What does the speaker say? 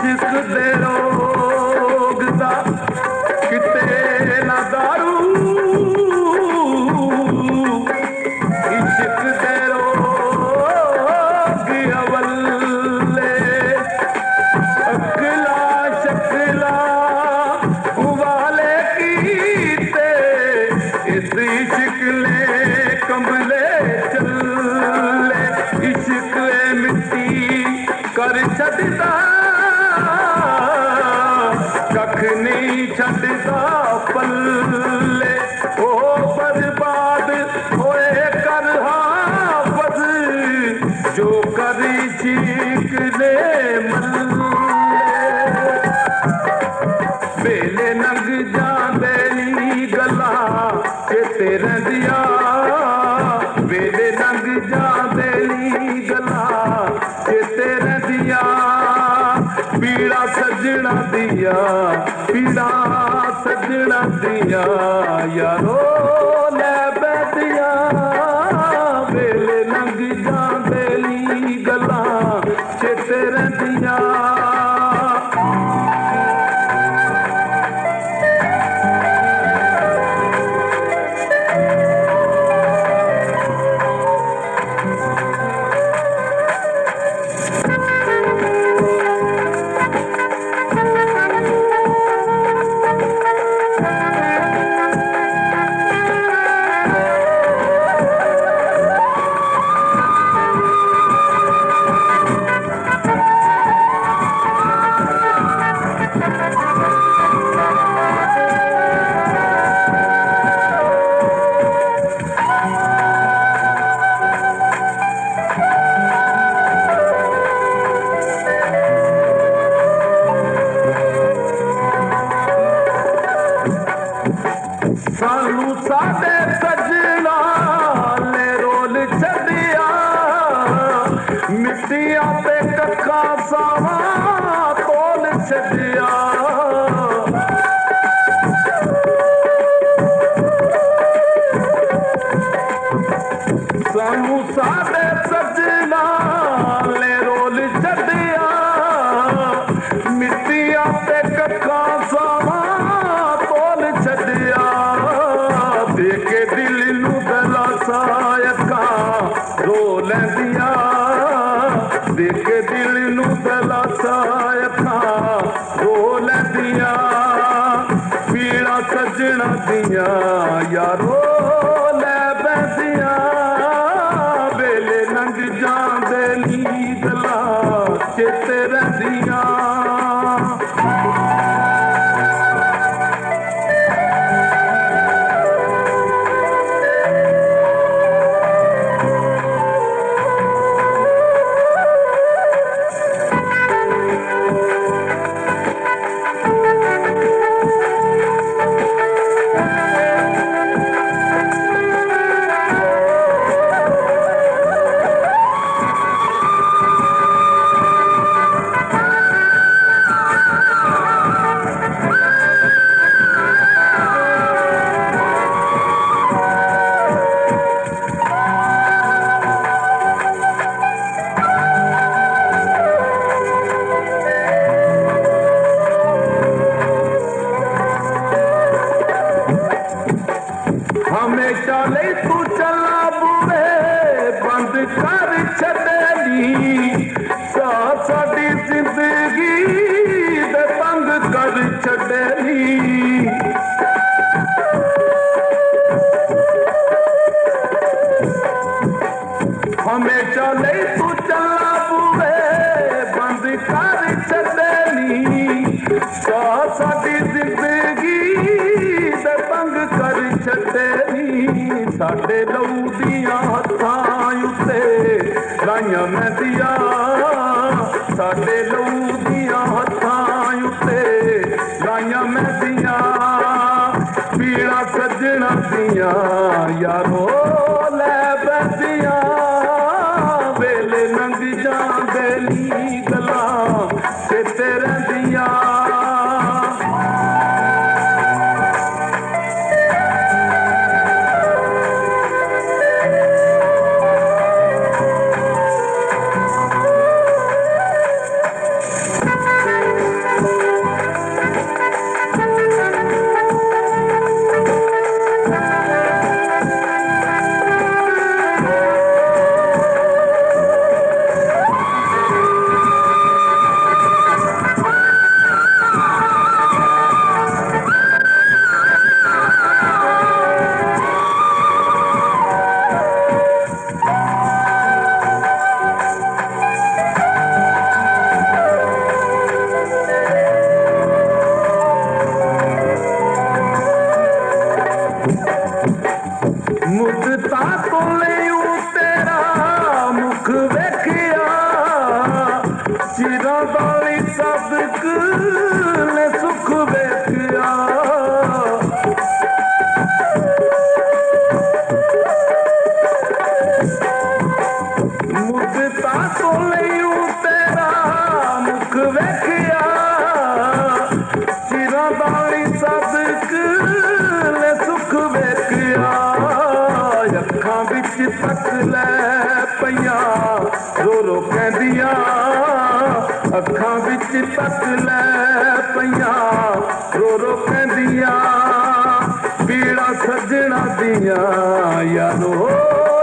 इश्क दे रोग दा किते ना दारू, इश्क दे रोग अवले अकला शकला वाले कीते, इस इश्क ने कमले चले, इश्क मिट्टी कर छड़दा कख नहीं छड़दा पल्ले, ओ बर्बाद होए कर हाफज जो कर इश्क ने मल्ले, वेले लंघ जांदे नी गल्लां चेते रहिंदियां, वेले लंघ जांदे नी गल्लां चेते रहिंदियां, पीड़ा सजना दिया, पीड़ा सजना दिया यारो लै बैठिया, वेले लंघ जांदे नी गल्लां चेते रहिंदियां। सानू साडे सजना ने रोल छड़िया, मिट्टियां ते कखा सावा तोल छड़िया, सानू साडे सजना ने रोल छड़िया, मिट्टियां ते कखा सावा तोल छड़िया, देखे दिल नू दलासा अखां रो लैंदियां, देखे दिल नू दलासा अखां रो लैंदियां, पीड़ा सजना दियां यारो लै बैठियां, वेले लंघ जांदे नी गल्लां चेते रहिंदियां। हमेशा ले तू चला बुरे बंद कर छड़ेली, साडी जिंदगी दे तंग कर छड़ेली, हमेशा ले तू चला बुरे बंद कर छड़ेली, साडी जिंदगी दे तंग कर छड़ेली, साडे लहू दियां हत्थां उत्ते लाइयां मेहंदियां, साडे लहू दियां हत्थां उत्ते लाइयां मेहंदियां, पीड़ा सजना दियां यारो लै बैठियां, वेले लंघ जांदे नी गल्लां चेते रहिंदियां। चिरां वाली सदक ने सुख वेखिया मुद्दता तो लईऊ तेरा मुख वेखिया चिरां वाली सदक ने सुख वेखिया अखां विच तक लै पईयां रो रो कहंदियां अखां विच तक लै पईयां रो रो कहंदियां पीड़ा सजना दियां यारो